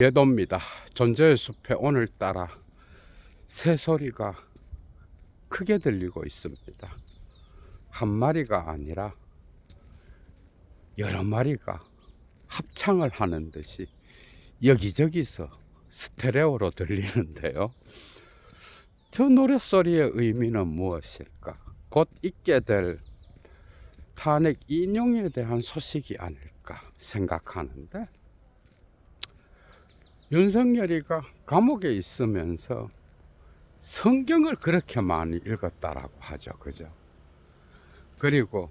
예도입니다. 존재의 숲에 오늘따라 새소리가 크게 들리고 있습니다. 한 마리가 아니라 여러 마리가 합창을 하는 듯이 여기저기서 스테레오로 들리는데요. 저 노랫소리의 의미는 무엇일까? 곧 있게 될 탄핵 인용에 대한 소식이 아닐까 생각하는데, 윤석열이가 감옥에 있으면서 성경을 그렇게 많이 읽었다라고 하죠. 그죠? 그리고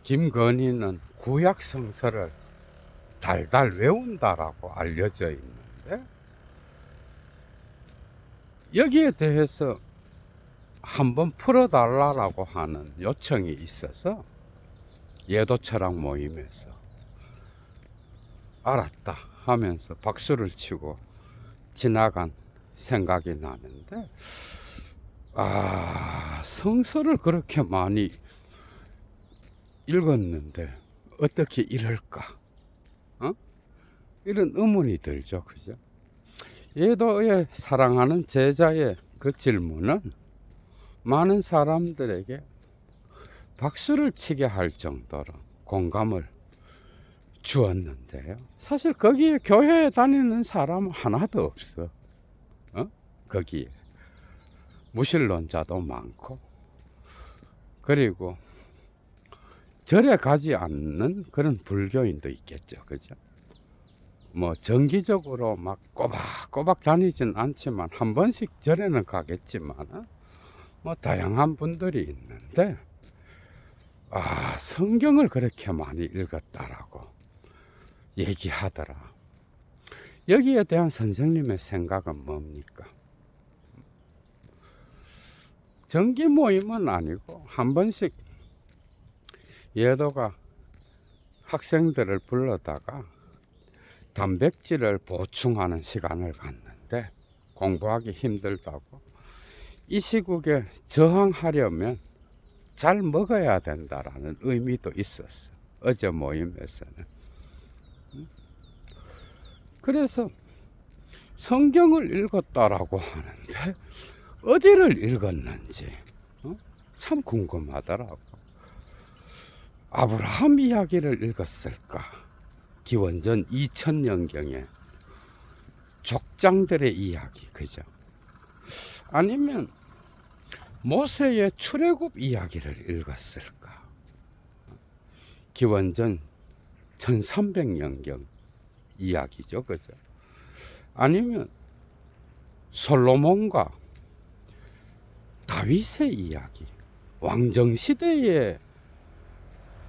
김건희는 구약 성서를 달달 외운다라고 알려져 있는데, 여기에 대해서 한번 풀어달라고 하는 요청이 있어서 예도처랑 모임에서 알았다 하면서 박수를 치고 지나간 생각이 나는데, 성서를 그렇게 많이 읽었는데 어떻게 이럴까? 이런 의문이 들죠. 그죠? 예도의 사랑하는 제자의 그 질문은 많은 사람들에게 박수를 치게 할 정도로 공감을 주었는데요. 사실 거기에 교회에 다니는 사람은 하나도 없어. 거기에 무신론자도 많고, 그리고 절에 가지 않는 그런 불교인도 있겠죠. 그죠? 뭐 정기적으로 막 꼬박꼬박 다니진 않지만 한 번씩 절에는 가겠지만, 뭐 다양한 분들이 있는데, 성경을 그렇게 많이 읽었다라고 얘기하더라. 여기에 대한 선생님의 생각은 뭡니까? 정기 모임은 아니고 한 번씩 예도가 학생들을 불러다가 단백질을 보충하는 시간을 갖는데, 공부하기 힘들다고 이 시국에 저항하려면 잘 먹어야 된다라는 의미도 있었어. 어제 모임에서는. 그래서 성경을 읽었다라고 하는데 어디를 읽었는지 참 궁금하더라고. 아브라함 이야기를 읽었을까? 기원전 2000년경에 족장들의 이야기, 그죠? 아니면 모세의 출애굽 이야기를 읽었을까? 기원전 1300년경 이야기죠. 그죠? 아니면 솔로몬과 다윗의 이야기, 왕정시대의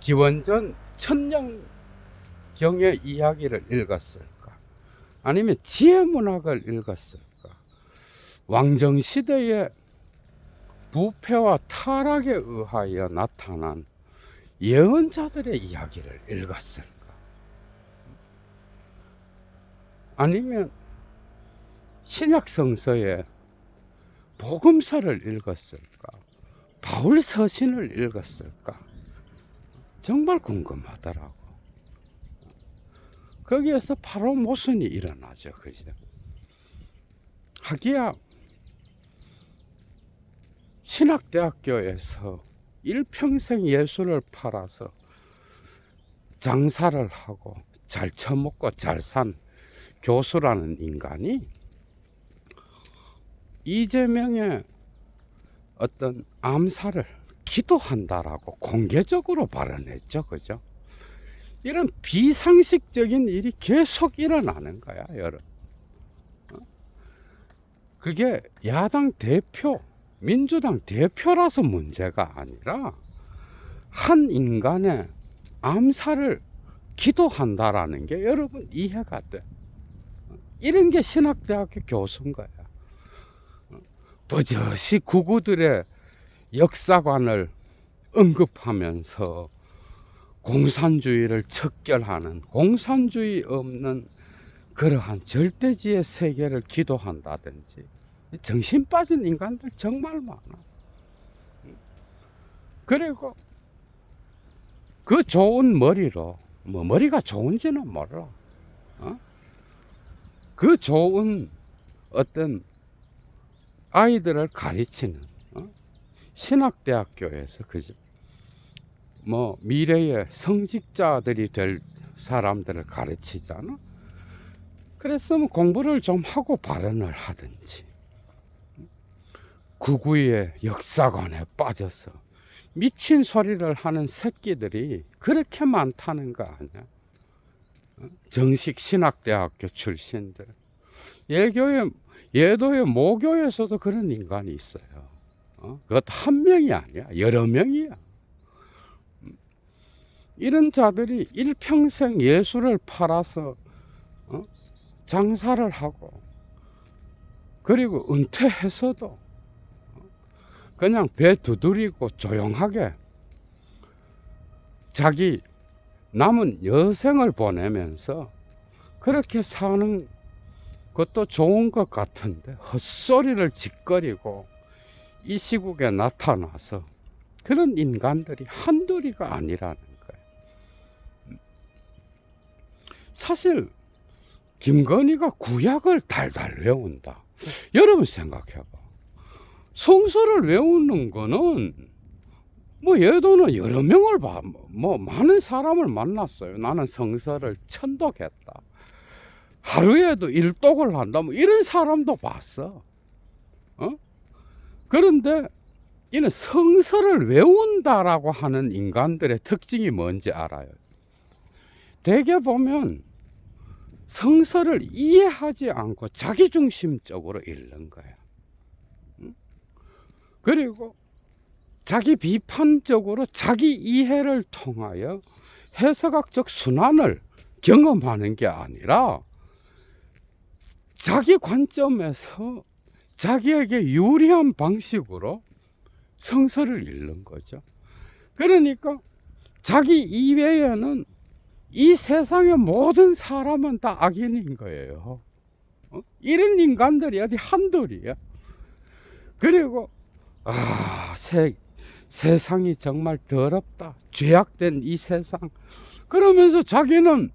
기원전 1000년경의 이야기를 읽었을까? 아니면 지혜문학을 읽었을까? 왕정시대의 부패와 타락에 의하여 나타난 예언자들의 이야기를 읽었을까? 아니면 신약 성서의 복음서를 읽었을까? 바울 서신을 읽었을까? 정말 궁금하더라고. 거기에서 바로 모순이 일어나죠. 그죠? 하기야 신학대학교에서 일평생 예술을 팔아서 장사를 하고 잘 처먹고 잘 산 교수라는 인간이 이재명의 어떤 암살을 기도한다라고 공개적으로 발언했죠. 그죠? 이런 비상식적인 일이 계속 일어나는 거야, 여러분. 그게 야당 대표, 민주당 대표라서 문제가 아니라 한 인간의 암살을 기도한다라는 게 여러분 이해가 돼. 이런 게 신학대학교 교수인 거야. 버젓이 구구들의 역사관을 언급하면서 공산주의를 척결하는, 공산주의 없는 그러한 절대지의 세계를 기도한다든지, 정신 빠진 인간들 정말 많아. 그리고 그 좋은 머리로, 뭐 머리가 좋은지는 몰라, 그 좋은 어떤 아이들을 가르치는 신학대학교에서 그죠? 뭐 미래의 성직자들이 될 사람들을 가르치잖아. 그랬으면 공부를 좀 하고 발언을 하든지, 구구의 역사관에 빠져서 미친 소리를 하는 새끼들이 그렇게 많다는 거 아니야? 정식 신학대학교 출신들. 예도의 모교에서도 그런 인간이 있어요. 그것도 한 명이 아니야, 여러 명이야. 이런 자들이 일평생 예수를 팔아서 장사를 하고, 그리고 은퇴해서도 그냥 배 두드리고 조용하게 자기 남은 여생을 보내면서 그렇게 사는 것도 좋은 것 같은데, 헛소리를 짓거리고 이 시국에 나타나서 그런 인간들이 한둘이가 아니라는 거예요. 사실 김건희가 구약을 달달 외운다. 여러분 생각해봐. 성서를 외우는 거는 뭐 예도는 여러 명을 뭐 많은 사람을 만났어요. 나는 성서를 천독했다. 하루에도 일독을 한다. 뭐 이런 사람도 봤어. 그런데 이는 성서를 외운다라고 하는 인간들의 특징이 뭔지 알아요. 대개 보면 성서를 이해하지 않고 자기중심적으로 읽는 거야. 그리고 자기 비판적으로 자기 이해를 통하여 해석학적 순환을 경험하는 게 아니라 자기 관점에서 자기에게 유리한 방식으로 성서를 읽는 거죠. 그러니까 자기 이외에는 이 세상의 모든 사람은 다 악인인 거예요. 이런 인간들이 어디 한둘이야. 그리고 세상이 정말 더럽다, 죄악된 이 세상, 그러면서 자기는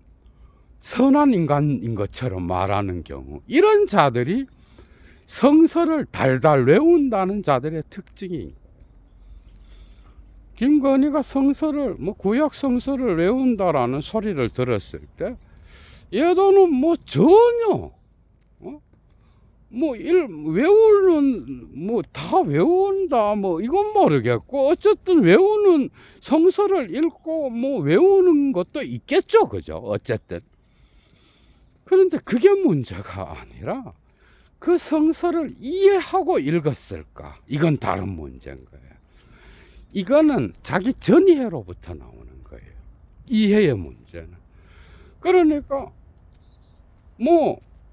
선한 인간인 것처럼 말하는 경우, 이런 자들이 성서를 달달 외운다는 자들의 특징이. 김건희가 성서를 구약 성서를 외운다라는 소리를 들었을 때 예도는 전혀 외우는 다 외운다 이건 모르겠고, 어쨌든 외우는 성서를 읽고 외우는 것도 있겠죠, 그죠? 어쨌든. 그런데 그게 문제가 아니라 그 성서를 이해하고 읽었을까? 이건 다른 문제인 거예요. 이거는 자기 전이해로부터 나오는 거예요. 이해의 문제는. 그러니까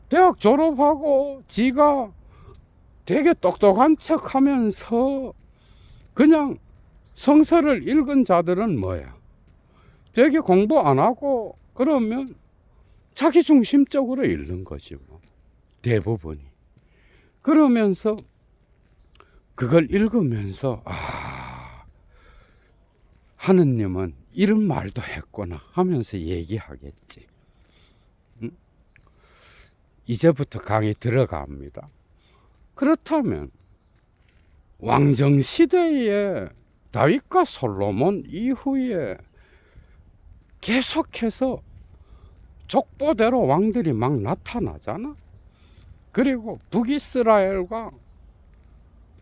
대학 졸업하고 지가 되게 똑똑한 척 하면서 그냥 성서를 읽은 자들은 뭐야? 되게 공부 안 하고 그러면 자기 중심적으로 읽는 거지 대부분이. 그러면서 그걸 읽으면서 하느님은 이런 말도 했구나 하면서 얘기하겠지. 이제부터 강의 들어갑니다. 그렇다면 왕정시대에 다윗과 솔로몬 이후에 계속해서 족보대로 왕들이 막 나타나잖아. 그리고 북이스라엘과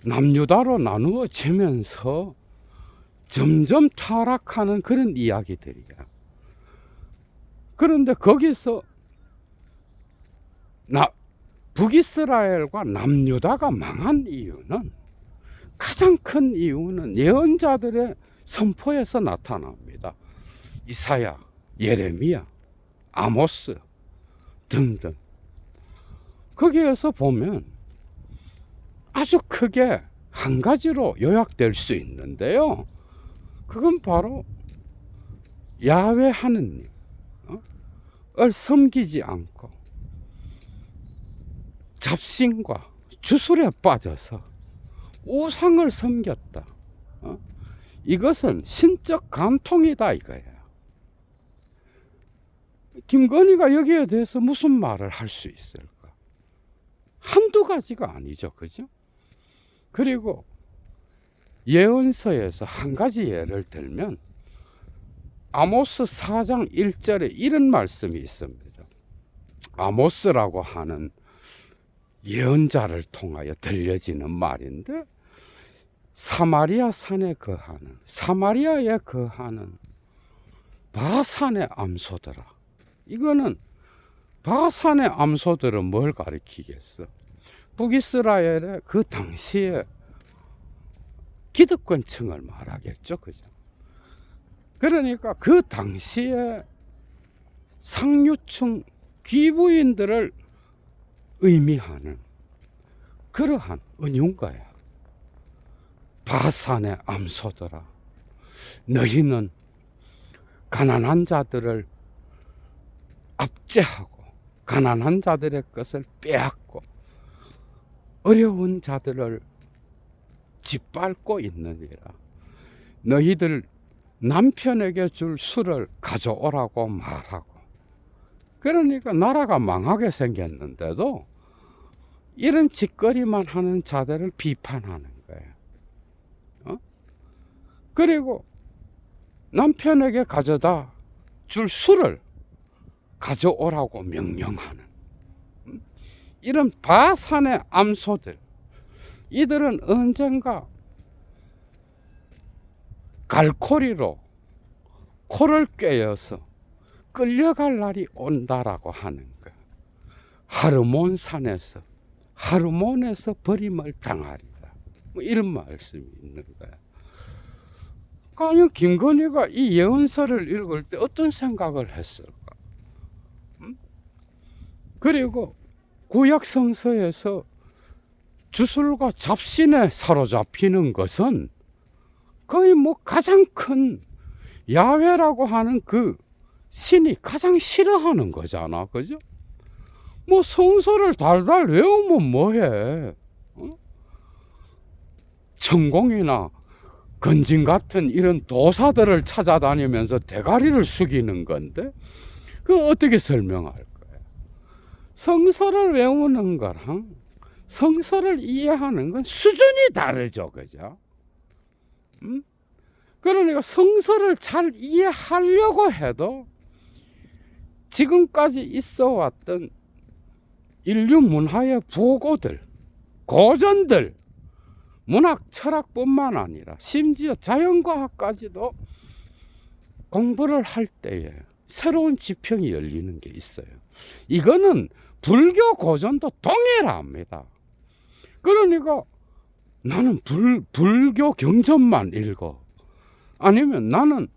남유다로 나누어지면서 점점 타락하는 그런 이야기들이야. 그런데 거기서 북이스라엘과 남유다가 망한 이유는, 가장 큰 이유는 예언자들의 선포에서 나타납니다. 이사야, 예레미야, 아모스 등등. 거기에서 보면 아주 크게 한 가지로 요약될 수 있는데요. 그건 바로 야훼 하느님을 섬기지 않고 잡신과 주술에 빠져서 우상을 섬겼다. 이것은 신적 간통이다 이거야. 김건희가 여기에 대해서 무슨 말을 할 수 있을까? 한두 가지가 아니죠. 그죠? 그리고 예언서에서 한 가지 예를 들면 아모스 4장 1절에 이런 말씀이 있습니다. 아모스라고 하는 예언자를 통하여 들려지는 말인데, 사마리아 산에 거하는, 사마리아에 거하는 바산의 암소들아. 이거는 바산의 암소들은 뭘 가리키겠어? 북이스라엘의 그 당시에 기득권층을 말하겠죠. 그죠? 그러니까 그 당시에 상류층 귀부인들을 의미하는 그러한 은유가야. 바산의 암소들아, 너희는 가난한 자들을 압제하고 가난한 자들의 것을 빼앗고 어려운 자들을 짓밟고 있느니라. 너희들 남편에게 줄 술을 가져오라고 말하고. 그러니까 나라가 망하게 생겼는데도 이런 짓거리만 하는 자들을 비판하는 거예요. 그리고 남편에게 가져다 줄 술을 가져오라고 명령하는 이런 바산의 암소들. 이들은 언젠가 갈코리로 코를 꿰어서 끌려갈 날이 온다라고 하는 거야. 하르몬산에서, 하르몬에서 버림을 당하리라. 뭐 이런 말씀이 있는 거야. 과연 김건희가 이 예언서를 읽을 때 어떤 생각을 했을까? 그리고 구약 성서에서 주술과 잡신에 사로잡히는 것은 거의 뭐 가장 큰 야훼라고 하는 그 신이 가장 싫어하는 거잖아. 그죠? 뭐 성서를 달달 외우면 뭐해? 천공이나 건진 같은 이런 도사들을 찾아다니면서 대가리를 숙이는 건데, 그거 어떻게 설명할 거예요? 성서를 외우는 거랑 성서를 이해하는 건 수준이 다르죠. 그죠? 그러니까 성서를 잘 이해하려고 해도 지금까지 있어 왔던 인류 문화의 보고들, 고전들, 문학, 철학뿐만 아니라 심지어 자연과학까지도 공부를 할 때에 새로운 지평이 열리는 게 있어요. 이거는 불교 고전도 동일합니다. 그러니까 나는 불교 경전만 읽어. 아니면 나는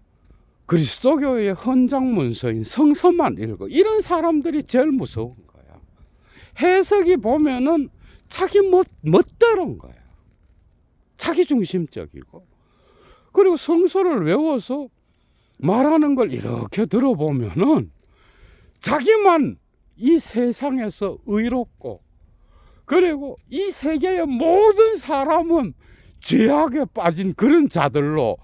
그리스도교의 헌장 문서인 성서만 읽어. 이런 사람들이 제일 무서운 거야. 해석이 보면은 자기 멋대로인 거야. 자기 중심적이고. 그리고 성서를 외워서 말하는 걸 이렇게 들어보면은 자기만 이 세상에서 의롭고, 그리고 이 세계의 모든 사람은 죄악에 빠진 그런 자들로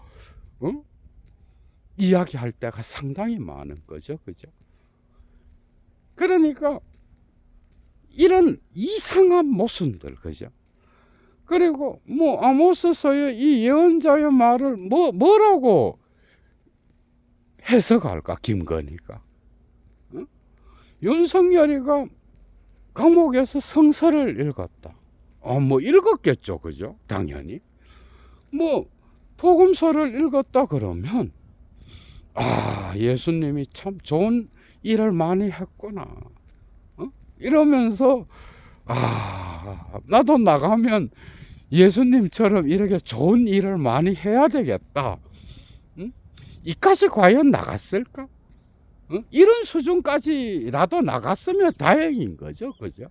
이야기할 때가 상당히 많은 거죠. 그죠? 그러니까 이런 이상한 모순들, 그죠? 그리고 뭐 아모스서의 이 예언자의 말을 뭐라고 해석할까? 김건희가 윤석열이가 감옥에서 성서를 읽었다. 뭐 읽었겠죠, 그죠? 당연히. 뭐 복음서를 읽었다 그러면 예수님이 참 좋은 일을 많이 했구나. 이러면서 나도 나가면 예수님처럼 이렇게 좋은 일을 많이 해야 되겠다. 이까지 과연 나갔을까? 이런 수준까지라도 나갔으면 다행인 거죠. 그죠?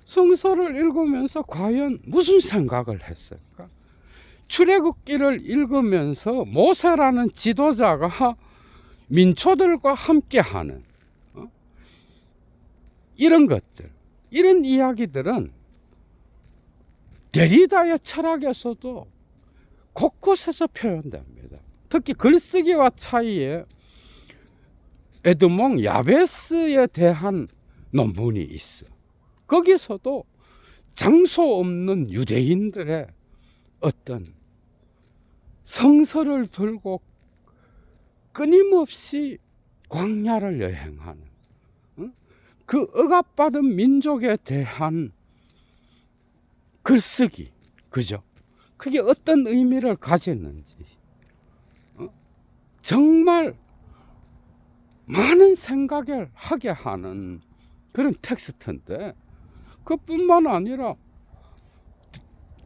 성서를 읽으면서 과연 무슨 생각을 했을까? 출애굽기를 읽으면서 모세라는 지도자가 민초들과 함께하는 이런 것들, 이런 이야기들은 데리다의 철학에서도 곳곳에서 표현됩니다. 특히 글쓰기와 차이에 에드몽 야베스에 대한 논문이 있어. 거기서도 장소 없는 유대인들의 어떤 성서를 들고 끊임없이 광야를 여행하는 그 억압받은 민족에 대한 글쓰기, 그죠? 그게 어떤 의미를 가졌는지 정말 많은 생각을 하게 하는 그런 텍스트인데, 그뿐만 아니라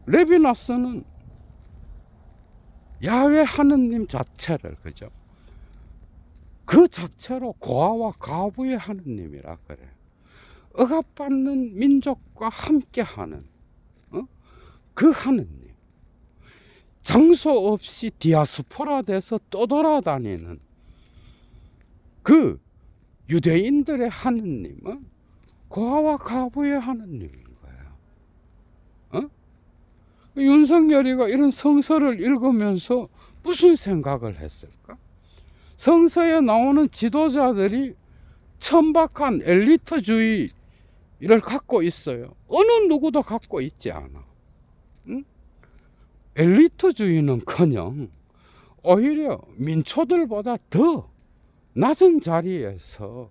레비나스는 야훼 하느님 자체를, 그죠? 그 자체로 고아와 가부의 하느님이라 그래. 억압받는 민족과 함께하는 그 하느님, 장소 없이 디아스포라 돼서 떠돌아다니는 그 유대인들의 하느님은 고아와 가부의 하느님인 거야. 윤석열이가 이런 성서를 읽으면서 무슨 생각을 했을까? 성서에 나오는 지도자들이 천박한 엘리트주의를 갖고 있어요. 어느 누구도 갖고 있지 않아. 엘리트주의는커녕 오히려 민초들보다 더 낮은 자리에서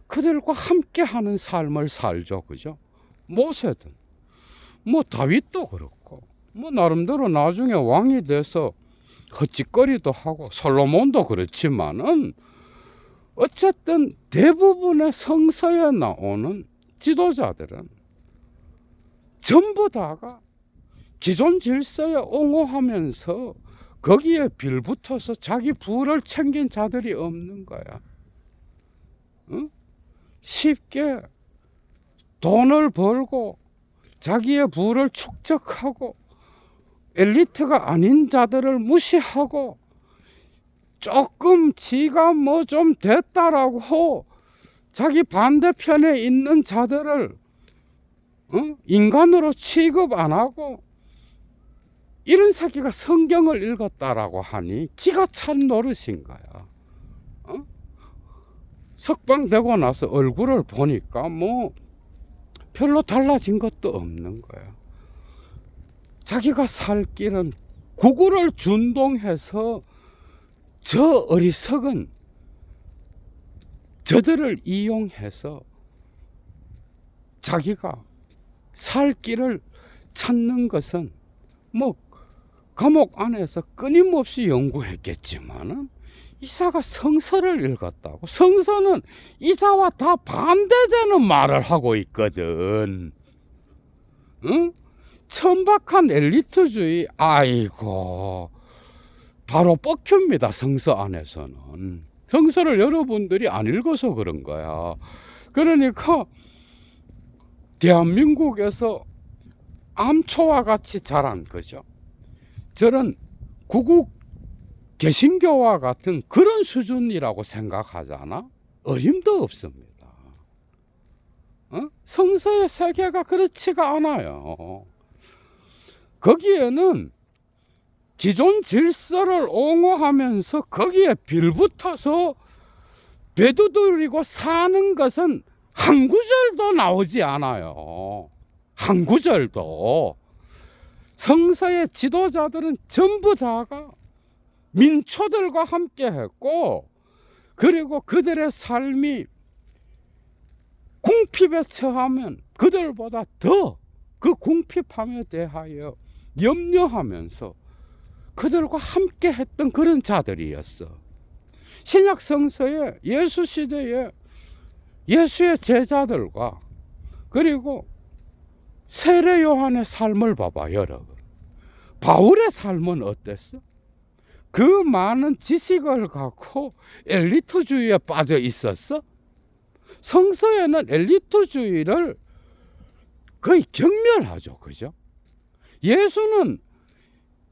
그들과 함께하는 삶을 살죠, 그죠? 모세든 뭐 다윗도 그렇고 뭐 나름대로 나중에 왕이 돼서 헛짓거리도 하고 솔로몬도 그렇지만은 어쨌든 대부분의 성서에 나오는 지도자들은 전부 다가 기존 질서에 옹호하면서 거기에 빌붙어서 자기 부를 챙긴 자들이 없는 거야. 쉽게 돈을 벌고 자기의 부를 축적하고 엘리트가 아닌 자들을 무시하고 조금 지가 뭐 좀 됐다라고 자기 반대편에 있는 자들을 인간으로 취급 안 하고 이런 새끼가 성경을 읽었다라고 하니 기가 찬 노릇인 거야. 석방되고 나서 얼굴을 보니까 뭐 별로 달라진 것도 없는 거야. 자기가 살 길은 구구를 준동해서 저 어리석은 저들을 이용해서 자기가 살 길을 찾는 것은 뭐 감옥 안에서 끊임없이 연구했겠지만은 이사가 성서를 읽었다고. 성서는 이사와 다 반대되는 말을 하고 있거든. 응? 천박한 엘리트주의, 아이고, 바로 뻑큐입니다. 성서 안에서는. 성서를 여러분들이 안 읽어서 그런 거야. 그러니까 대한민국에서 암초와 같이 자란 거죠. 저런 구국 개신교와 같은 그런 수준이라고 생각하잖아. 어림도 없습니다. 성서의 세계가 그렇지가 않아요. 거기에는 기존 질서를 옹호하면서 거기에 빌붙어서 배두들이고 사는 것은 한 구절도 나오지 않아요. 한 구절도. 성서의 지도자들은 전부 다가 민초들과 함께 했고, 그리고 그들의 삶이 궁핍에 처하면 그들보다 더 그 궁핍함에 대하여 염려하면서 그들과 함께 했던 그런 자들이었어. 신약 성서에 예수 시대에 예수의 제자들과 그리고 세례 요한의 삶을 봐봐, 여러분. 바울의 삶은 어땠어? 그 많은 지식을 갖고 엘리트주의에 빠져 있었어? 성서에는 엘리트주의를 거의 경멸하죠, 그죠? 예수는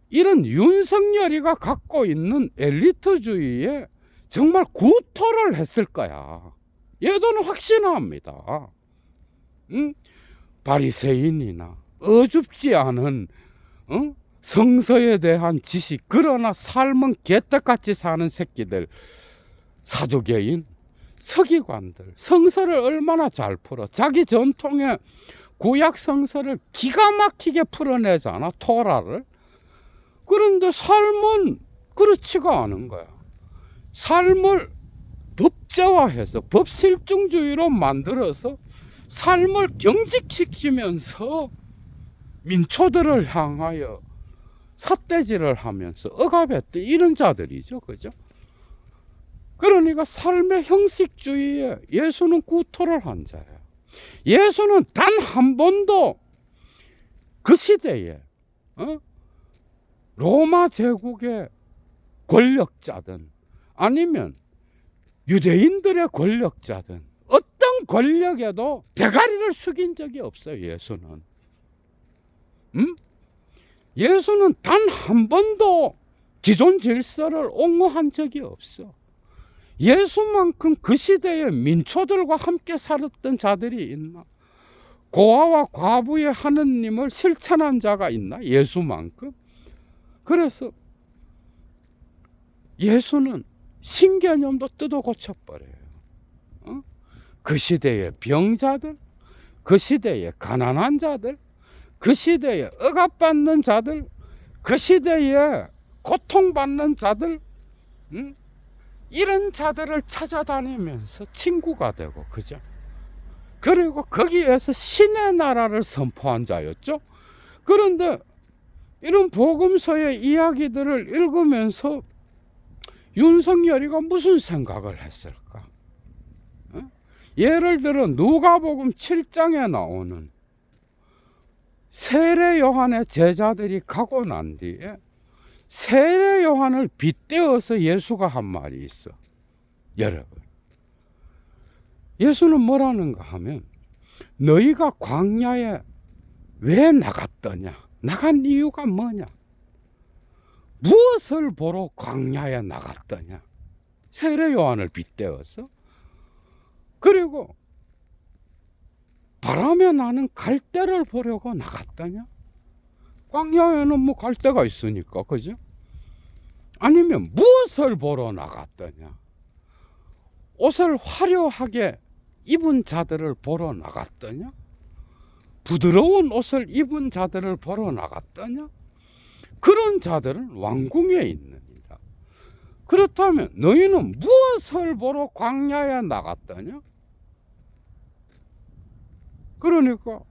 이런 윤석열이가 갖고 있는 엘리트주의에 정말 구토를 했을 거야. 얘도는 확신합니다. 바리새인이나 어줍지 않은 성서에 대한 지식, 그러나 삶은 개떡같이 사는 새끼들, 사두개인, 서기관들 성서를 얼마나 잘 풀어. 자기 전통의 구약 성서를 기가 막히게 풀어내잖아, 토라를. 그런데 삶은 그렇지가 않은 거야. 삶을 법제화해서 법실중주의로 만들어서 삶을 경직시키면서 민초들을 향하여 삿대질을 하면서 억압했던 이런 자들이죠. 그죠? 그러니까 삶의 형식주의에 예수는 구토를 한 자예요. 예수는 단 한 번도 그 시대에 로마 제국의 권력자든 아니면 유대인들의 권력자든 어떤 권력에도 대가리를 숙인 적이 없어요. 예수는. 예수는 단 한 번도 기존 질서를 옹호한 적이 없어. 예수만큼 그 시대의 민초들과 함께 살았던 자들이 있나? 고아와 과부의 하느님을 실천한 자가 있나? 예수만큼. 그래서 예수는 신개념도 뜯어 고쳐버려요. 그 시대의 병자들, 그 시대의 가난한 자들, 그 시대에 억압받는 자들, 그 시대에 고통받는 자들, 이런 자들을 찾아다니면서 친구가 되고, 그죠? 그리고 거기에서 신의 나라를 선포한 자였죠. 그런데 이런 복음서의 이야기들을 읽으면서 윤석열이가 무슨 생각을 했을까? 예를 들어 누가복음 7장에 나오는 세례 요한의 제자들이 가고 난 뒤에 세례 요한을 빗대어서 예수가 한 말이 있어. 여러분, 예수는 뭐라는가 하면 너희가 광야에 왜 나갔더냐? 나간 이유가 뭐냐? 무엇을 보러 광야에 나갔더냐? 세례 요한을 빗대어서. 그리고 바람에 나는 갈대를 보려고 나갔더냐? 광야에는 뭐 갈대가 있으니까, 그죠? 아니면 무엇을 보러 나갔더냐? 옷을 화려하게 입은 자들을 보러 나갔더냐? 부드러운 옷을 입은 자들을 보러 나갔더냐? 그런 자들은 왕궁에 있느니라. 그렇다면 너희는 무엇을 보러 광야에 나갔더냐? 그러니까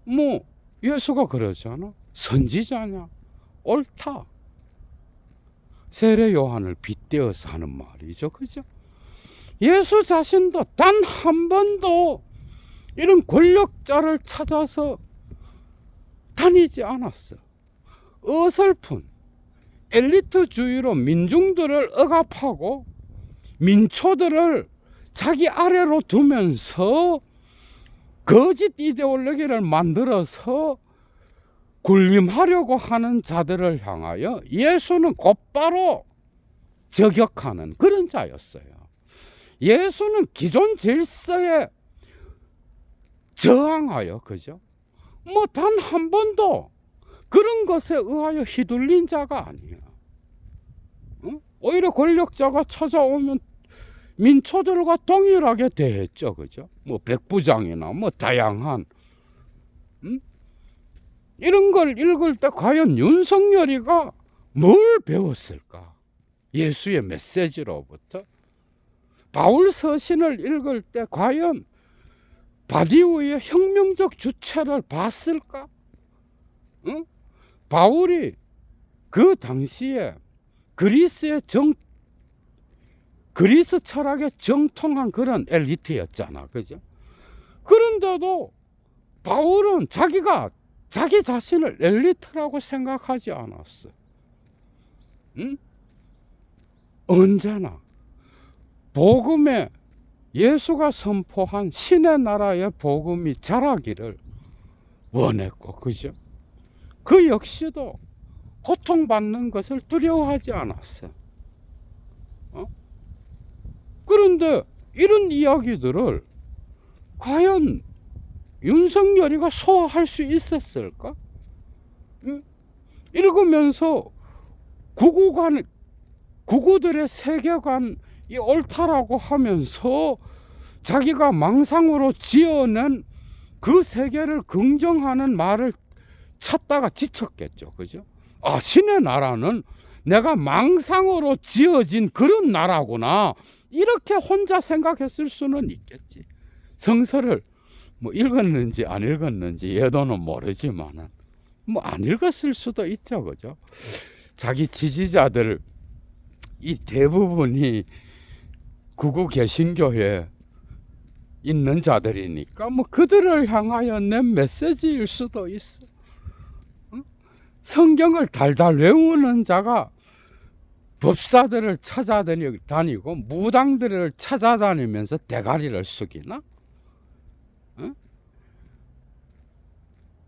뭐 예수가 그러잖아. 선지자냐? 옳다. 세례 요한을 빗대어서 하는 말이죠. 그죠? 예수 자신도 단 한 번도 이런 권력자를 찾아서 다니지 않았어. 어설픈 엘리트주의로 민중들을 억압하고 민초들을 자기 아래로 두면서 거짓 이데올로기를 만들어서 군림하려고 하는 자들을 향하여 예수는 곧바로 저격하는 그런 자였어요. 예수는 기존 질서에 저항하여, 그죠? 뭐 단 한 번도 그런 것에 의하여 휘둘린 자가 아니야. 오히려 권력자가 찾아오면 민초들과 동일하게 대했죠, 그죠? 뭐 백부장이나 뭐 다양한 이런 걸 읽을 때 과연 윤석열이가 뭘 배웠을까? 예수의 메시지로부터. 바울 서신을 읽을 때 과연 바디우의 혁명적 주체를 봤을까? 바울이 그 당시에 그리스 철학에 정통한 그런 엘리트였잖아, 그죠? 그런데도 바울은 자기 자신을 엘리트라고 생각하지 않았어. 언제나 복음에 예수가 선포한 신의 나라의 복음이 자라기를 원했고, 그죠? 그 역시도 고통받는 것을 두려워하지 않았어. 그런데 이런 이야기들을 과연 윤석열이가 소화할 수 있었을까? 읽으면서 구구들의 세계관 이 옳다라고 하면서 자기가 망상으로 지어낸 그 세계를 긍정하는 말을 찾다가 지쳤겠죠. 그죠? 아, 신의 나라는 내가 망상으로 지어진 그런 나라구나. 이렇게 혼자 생각했을 수는 있겠지. 성서를 뭐 읽었는지 안 읽었는지 예도는 모르지만은 뭐 안 읽었을 수도 있죠. 그죠? 자기 지지자들 이 대부분이 구구 개신교에 있는 자들이니까 뭐 그들을 향하여 낸 메시지일 수도 있어. 성경을 달달 외우는 자가 법사들을 찾아다니고 무당들을 찾아다니면서 대가리를 숙이나?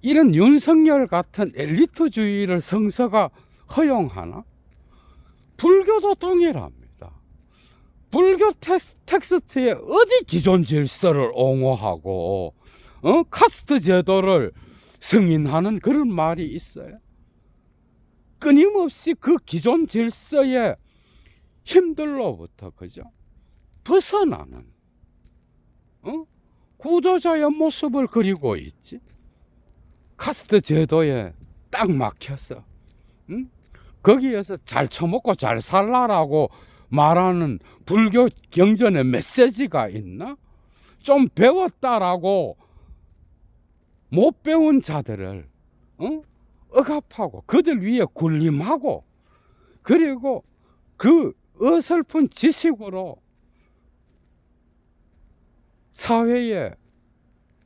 이런 윤석열 같은 엘리트주의를 성서가 허용하나? 불교도 동일합니다. 불교 텍스트에 어디 기존 질서를 옹호하고 카스트 제도를 승인하는 그런 말이 있어요. 끊임없이 그 기존 질서의 힘들로부터 그죠? 벗어나는 구도자의 모습을 그리고 있지. 카스트 제도에 딱 막혀서 거기에서 잘 처먹고 잘 살라라고 말하는 불교 경전의 메시지가 있나? 좀 배웠다라고 못 배운 자들을 억압하고 그들 위에 군림하고 그리고 그 어설픈 지식으로 사회의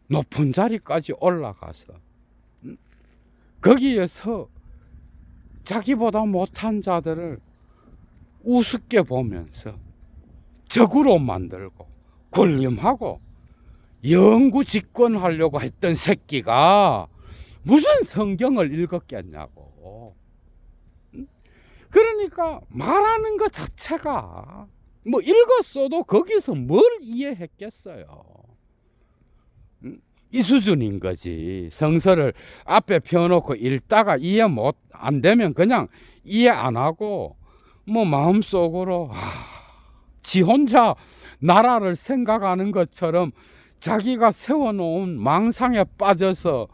높은 자리까지 올라가서 거기에서 자기보다 못한 자들을 우습게 보면서 적으로 만들고 군림하고 영구 집권하려고 했던 새끼가 무슨 성경을 읽었겠냐고. 그러니까 말하는 것 자체가 뭐 읽었어도 거기서 뭘 이해했겠어요. 이 수준인 거지. 성서를 앞에 펴놓고 읽다가 이해 안 되면 그냥 이해 안 하고 뭐 마음속으로 지 혼자 나라를 생각하는 것처럼 자기가 세워놓은 망상에 빠져서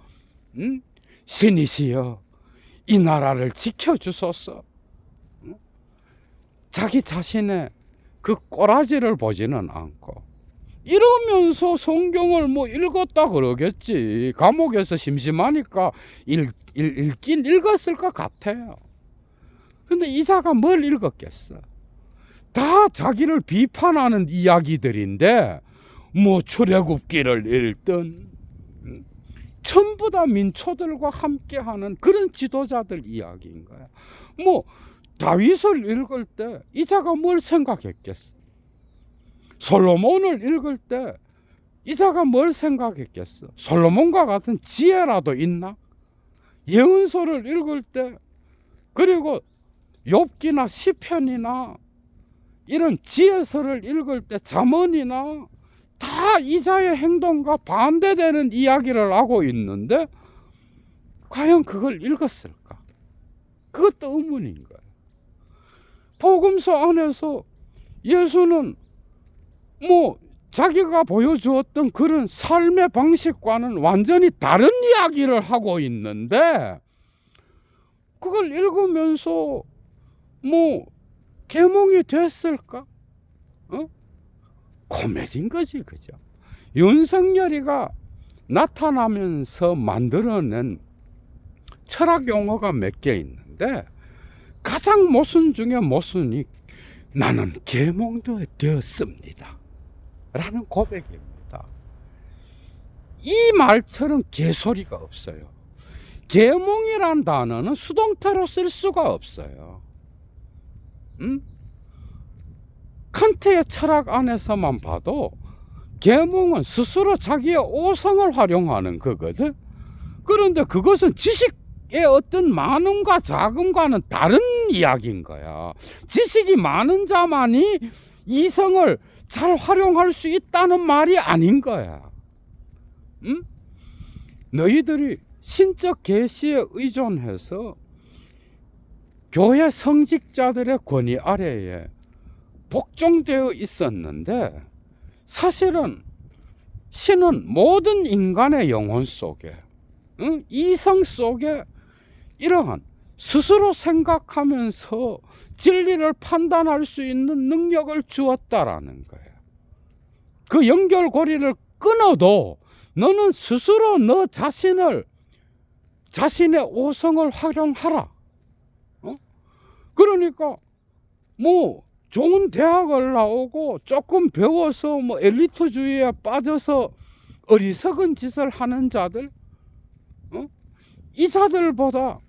신이시여 이 나라를 지켜주소서. 자기 자신의 그 꼬라지를 보지는 않고 이러면서 성경을 뭐 읽었다 그러겠지. 감옥에서 심심하니까 읽긴 읽었을 것 같아요. 근데 이자가 뭘 읽었겠어? 다 자기를 비판하는 이야기들인데 뭐 출애굽기를 읽든 전부 다 민초들과 함께하는 그런 지도자들 이야기인 거야. 뭐 다윗을 읽을 때 이자가 뭘 생각했겠어? 솔로몬을 읽을 때 이자가 뭘 생각했겠어? 솔로몬과 같은 지혜라도 있나? 예언서를 읽을 때 그리고 욥기나 시편이나 이런 지혜서를 읽을 때 잠언이나 다 이자의 행동과 반대되는 이야기를 하고 있는데 과연 그걸 읽었을까? 그것도 의문인 거예요. 복음서 안에서 예수는 뭐 자기가 보여주었던 그런 삶의 방식과는 완전히 다른 이야기를 하고 있는데 그걸 읽으면서 뭐 계몽이 됐을까? 코미디인 거지, 그죠? 윤석열이가 나타나면서 만들어낸 철학 용어가 몇 개 있는데 가장 모순 중에 모순이 나는 계몽되었습니다 라는 고백입니다. 이 말처럼 개소리가 없어요. 계몽이란 단어는 수동태로 쓸 수가 없어요. 칸트의 철학 안에서만 봐도 계몽은 스스로 자기의 오성을 활용하는 거거든. 그런데 그것은 지식의 어떤 많음과 작음과는 다른 이야기인 거야. 지식이 많은 자만이 이성을 잘 활용할 수 있다는 말이 아닌 거야. 너희들이 신적 계시에 의존해서 교회 성직자들의 권위 아래에 복종되어 있었는데 사실은 신은 모든 인간의 영혼 속에, 이성 속에 이러한 스스로 생각하면서 진리를 판단할 수 있는 능력을 주었다라는 거예요. 그 연결고리를 끊어도 너는 스스로 너 자신의 오성을 활용하라. 그러니까 뭐 좋은 대학을 나오고 조금 배워서 뭐 엘리트주의에 빠져서 어리석은 짓을 하는 자들, 이 자들보다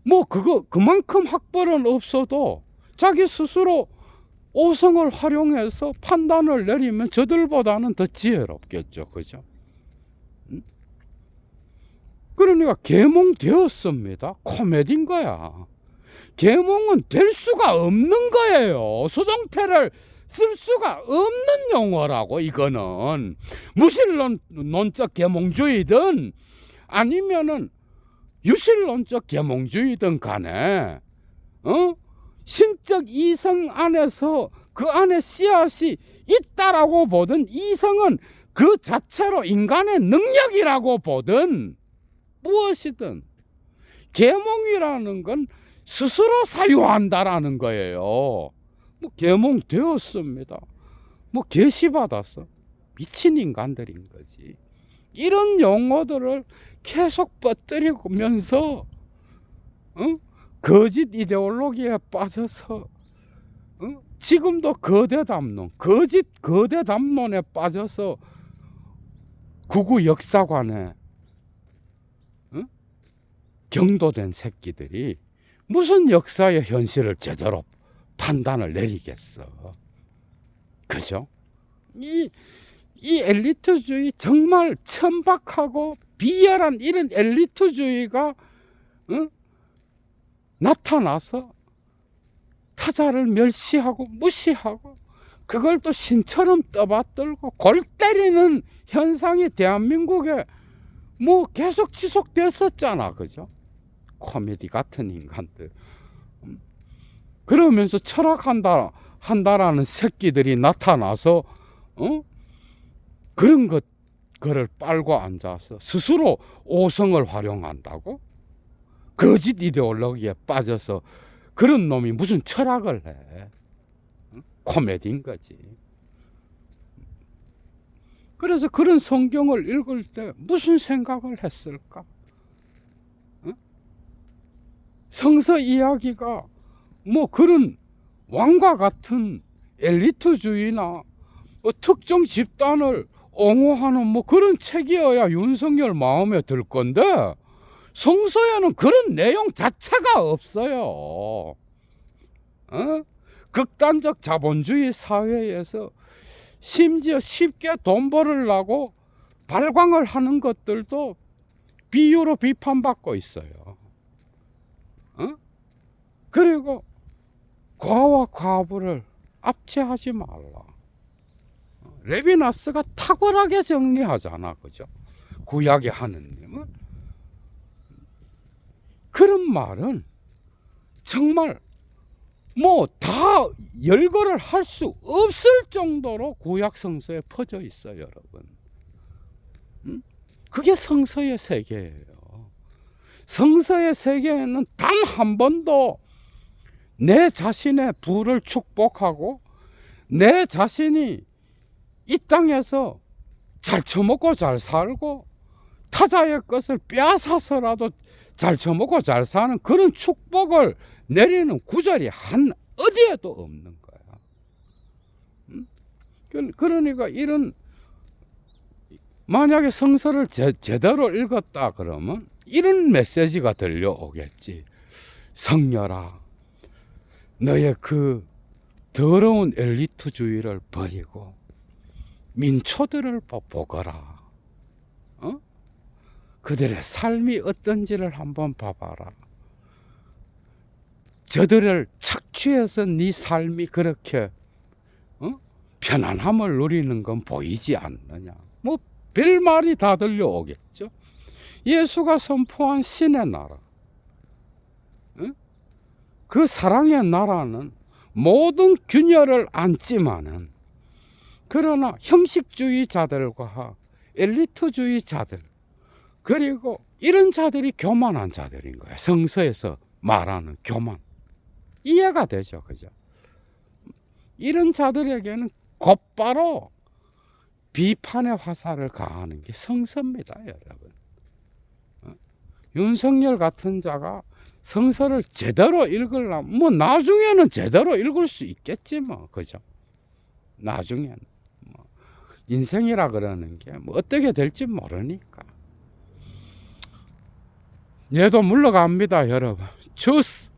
뭐 그만큼 학벌은 없어도 자기 스스로 오성을 활용해서 판단을 내리면 저들보다는 더 지혜롭겠죠, 그죠? 그러니까 계몽되었습니다. 코미디인 거야. 계몽은 될 수가 없는 거예요. 수동태를 쓸 수가 없는 용어라고. 이거는 무신론적 계몽주의든 아니면은 유실론적 계몽주의든 간에 신적 이성 안에서 그 안에 씨앗이 있다라고 보든 이성은 그 자체로 인간의 능력이라고 보든 무엇이든 계몽이라는 건 스스로 사유한다라는 거예요. 뭐 계몽 되었습니다. 뭐 계시받았어. 미친 인간들인 거지. 이런 용어들을 계속 뻗뜨리면서 거짓 이데올로기에 빠져서 지금도 거대 담론, 거대 담론에 빠져서 구구 역사관에 경도된 새끼들이 무슨 역사의 현실을 제대로 판단을 내리겠어. 그죠? 이 엘리트주의, 정말 천박하고 비열한 이런 엘리트주의가 나타나서 타자를 멸시하고 무시하고 그걸 또 신처럼 떠받들고 골 때리는 현상이 대한민국에 뭐 계속 지속됐었잖아. 그죠? 코미디 같은 인간들. 그러면서 철학한다라는 새끼들이 나타나서 그런 거를 빨고 앉아서 스스로 오성을 활용한다고? 거짓 이데올로기에 빠져서 그런 놈이 무슨 철학을 해? 코미디인 거지. 그래서 그런 성경을 읽을 때 무슨 생각을 했을까? 성서 이야기가 뭐 그런 왕과 같은 엘리트주의나 특정 집단을 옹호하는 뭐 그런 책이어야 윤석열 마음에 들 건데 성서에는 그런 내용 자체가 없어요. 극단적 자본주의 사회에서 심지어 쉽게 돈 벌으려고 발광을 하는 것들도 비유로 비판받고 있어요. 그리고 과와 과부를 압제하지 말라. 레비나스가 탁월하게 정리하잖아. 그죠? 구약의 하느님은. 그런 말은 정말 뭐 다 열거를 할 수 없을 정도로 구약 성서에 퍼져 있어요, 여러분. 그게 성서의 세계예요. 성서의 세계에는 단 한 번도 내 자신의 부를 축복하고 내 자신이 이 땅에서 잘 처먹고 잘 살고 타자의 것을 빼앗아서라도 잘 처먹고 잘 사는 그런 축복을 내리는 구절이 한 어디에도 없는 거야. 그러니까 이런 만약에 성서를 제대로 읽었다 그러면 이런 메시지가 들려오겠지. 성녀라, 너의 그 더러운 엘리트주의를 버리고 민초들을 보거라. 그들의 삶이 어떤지를 한번 봐봐라. 저들을 착취해서 네 삶이 그렇게 편안함을 누리는 건 보이지 않느냐. 뭐 별말이 다 들려오겠죠. 예수가 선포한 신의 나라, 그 사랑의 나라는 모든 균열을 안지만은, 그러나 형식주의자들과 엘리트주의자들, 그리고 이런 자들이 교만한 자들인 거예요. 성서에서 말하는 교만. 이해가 되죠, 그죠? 이런 자들에게는 곧바로 비판의 화살을 가하는 게 성서입니다, 여러분. 윤석열 같은 자가 성서를 제대로 읽으려면 뭐 나중에는 제대로 읽을 수 있겠지 뭐, 그죠? 나중에는 뭐 인생이라 그러는 게 뭐 어떻게 될지 모르니까. 얘도 물러갑니다, 여러분. 주스.